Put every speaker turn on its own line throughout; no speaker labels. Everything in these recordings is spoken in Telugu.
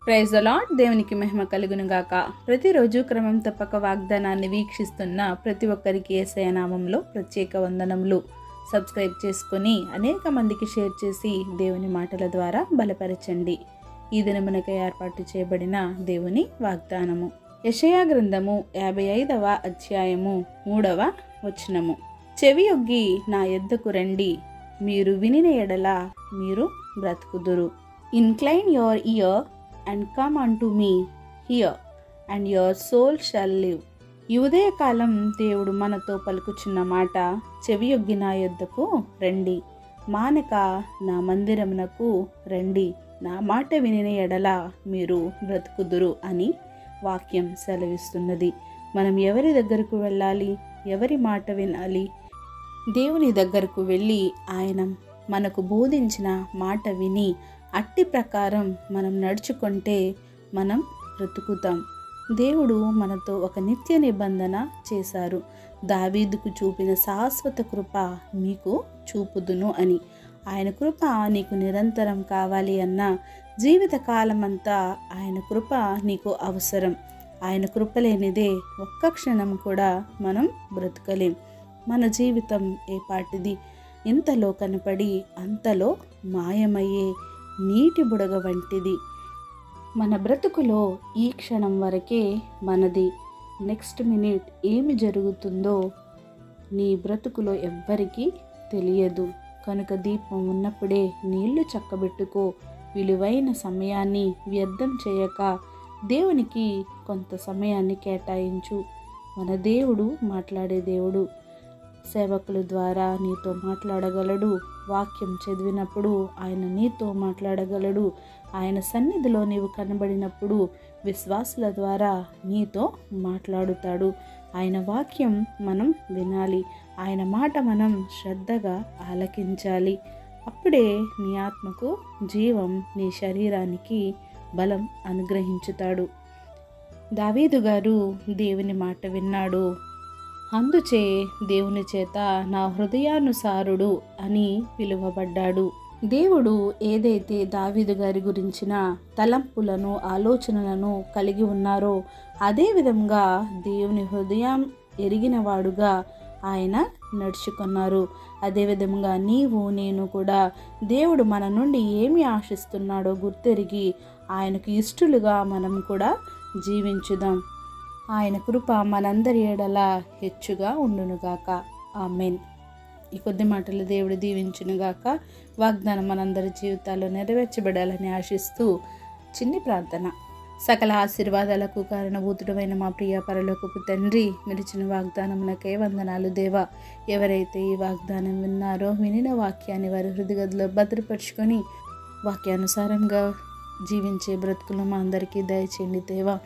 Praise the lord. దేవునికి మహిమ కలుగును గాక. ప్రతిరోజు క్రమం తప్పక వాగ్దానాన్ని వీక్షిస్తున్న ప్రతి ఒక్కరికి యేసయ్య నామంలో ప్రత్యేక వందనములు. సబ్స్క్రైబ్ చేసుకొని అనేక మందికి షేర్ చేసి దేవుని మాటల ద్వారా బలపరచండి. ఈ దినమునకై ఏర్పాటు చేయబడిన దేవుని వాగ్దానము యెషయా గ్రంథము 55వ అధ్యాయము 3వ వచనము. చెవియొగ్గి నా యొద్దకు రండి, మీరు వినిన ఎడల మీరు బ్రతుకుదురు. Incline your ear and come unto me here, and your soul shall live. ఈ ఉదయకాలం దేవుడు మనతో పలుకుచున్న మాట, చెవియొగ్గి నా యొద్దకు రండి, మానక నా మందిరమునకు రండి, నా మాట వినిన ఎడల మీరు బ్రతుకుదురు అని వాక్యం సెలవిస్తున్నది. మనం ఎవరి దగ్గరకు వెళ్ళాలి? ఎవరి మాట వినాలి? దేవుని దగ్గరకు వెళ్ళి ఆయన మనకు బోధించిన మాట విని అట్టి ప్రకారం మనం నడుచుకుంటే మనం బ్రతుకుతాం. దేవుడు మనతో ఒక నిత్య నిబంధన చేశారు. దావీదుకు చూపిన శాశ్వత కృప మీకు చూపుదును అని. ఆయన కృప నీకు నిరంతరం కావాలి అన్నా జీవిత కాలమంతా ఆయన కృప నీకు అవసరం. ఆయన కృప లేనిదే ఒక్క క్షణం కూడా మనం బ్రతకలేం. మన జీవితం ఏపాటిది? ఇంతలో కనపడి అంతలో మాయమయ్యే నీటి బుడగ వంటిది. మన బ్రతుకులో ఈ క్షణం వరకే మనది. నెక్స్ట్ మినిట్ ఏమి జరుగుతుందో నీ బ్రతుకులో ఎవ్వరికీ తెలియదు. కనుక దీపం ఉన్నప్పుడే నీళ్లు చక్కబెట్టుకో. విలువైన సమయాన్ని వ్యర్థం చేయక దేవునికి కొంత సమయాన్ని కేటాయించు. మన దేవుడు మాట్లాడే దేవుడు. సేవకుల ద్వారా నీతో మాట్లాడగలడు. వాక్యం చదివినప్పుడు ఆయన నీతో మాట్లాడగలడు. ఆయన సన్నిధిలో నీవు కనబడినప్పుడు విశ్వాసుల ద్వారా నీతో మాట్లాడుతాడు. ఆయన వాక్యం మనం వినాలి. ఆయన మాట మనం శ్రద్ధగా ఆలకించాలి. అప్పుడే నీ ఆత్మకు జీవం, నీ శరీరానికి బలం అనుగ్రహించుతాడు. దావీదు గారు దేవుని మాట విన్నాడు. అందుచే దేవుని చేత నా హృదయానుసారుడు అని పిలువబడ్డాడు. దేవుడు ఏదైతే దావీదు గారి గురించిన తలంపులను, ఆలోచనలను కలిగి ఉన్నారో అదే విధంగా దేవుని హృదయం ఎరిగినవాడుగా ఆయన నడుచుకున్నారు. అదేవిధంగా నీవు నేను కూడా దేవుడు మన నుండి ఏమి ఆశిస్తున్నాడో గుర్తెరిగి ఆయనకు ఇష్టలుగా మనం కూడా జీవించుదాం. ఆయన కృప మనందరి ఎడల హెచ్చుగా ఉండునుగాక. ఆమేన్. ఈ కొద్ది మాటలు దేవుడు దీవించునుగాక. వాగ్దానం మనందరి జీవితాల్లో నెరవేర్చబడాలని ఆశిస్తూ చిన్ని ప్రార్థన. సకల ఆశీర్వాదాలకు కారణభూతుడమైన మా ప్రియ పరలోకపు తండ్రి, మిరిచిన వాగ్దానమునకై వందనాలు దేవా. ఎవరైతే ఈ వాగ్దానం విన్నారో వినిన వాక్యాన్ని వారి హృదయగదిలో భద్రపరుచుకొని వాక్యానుసారంగా జీవించే బ్రతుకులు మా అందరికీ దయచేయండి దేవా.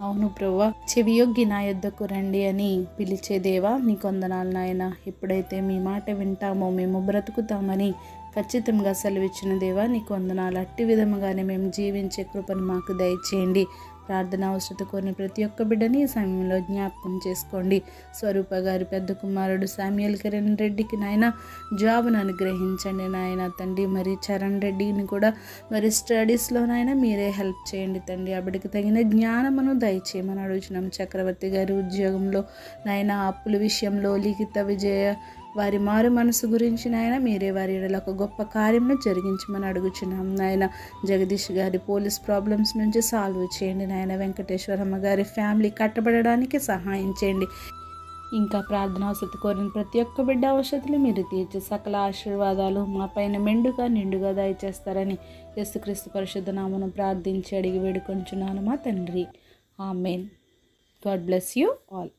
అవును ప్రభువా, చెవియొగ్గి నా యొద్దకు రండి అని పిలిచే దేవా నీకు వందనాలు నాయన. ఎప్పుడైతే మీ మాట వింటామో మేము బ్రతుకుతామని ఖచ్చితంగా సెలవిచ్చిన దేవా నీకు వందనాలు. అట్టి విధముగానే మేము జీవించే కృపను మాకు దయచేయండి. ప్రార్థన అవసరత కోరిన ప్రతి ఒక్క బిడ్డని ఈ సమయంలో జ్ఞాపకం చేసుకోండి. స్వరూప గారి పెద్ద కుమారుడు శామ్యూల్ కిరణ్ రెడ్డికి నాయన జాబ్ను అనుగ్రహించండి నాయన తండ్రి. మరి చరణ్ రెడ్డిని కూడా మరి స్టడీస్లోనైనా మీరే హెల్ప్ చేయండి తండ్రి. ఆ బిడ్డకి తగిన జ్ఞానమును దయచేయమని అడుగుచున్నాం. చక్రవర్తి గారి ఉద్యోగంలో నాయన అప్పుల విషయంలో లిఖిత విజయ వారి మారు మనసు గురించి నాయన మీరే వారి ఎడల ఒక గొప్ప కార్యంను జరిగించమని అడుగుచున్నాం నాయన. జగదీష్ గారి పోలీస్ ప్రాబ్లమ్స్ నుంచి సాల్వ్ చేయండి నాయన. వెంకటేశ్వరమ్మ గారి ఫ్యామిలీ కట్టబడడానికి సహాయం చేయండి. ఇంకా ప్రార్థన అవసరం కోరిన ప్రతి ఒక్క బిడ్డ అవసరతలు మీరు తీర్చి సకల ఆశీర్వాదాలు మా పైన మెండుగా నిండుగా దయచేస్తారని యేసుక్రీస్తు పరిశుద్ధ నామమున ప్రార్థించి అడిగి వేడుకొంచున్నాను మా తండ్రి. ఆమేన్. God bless you all.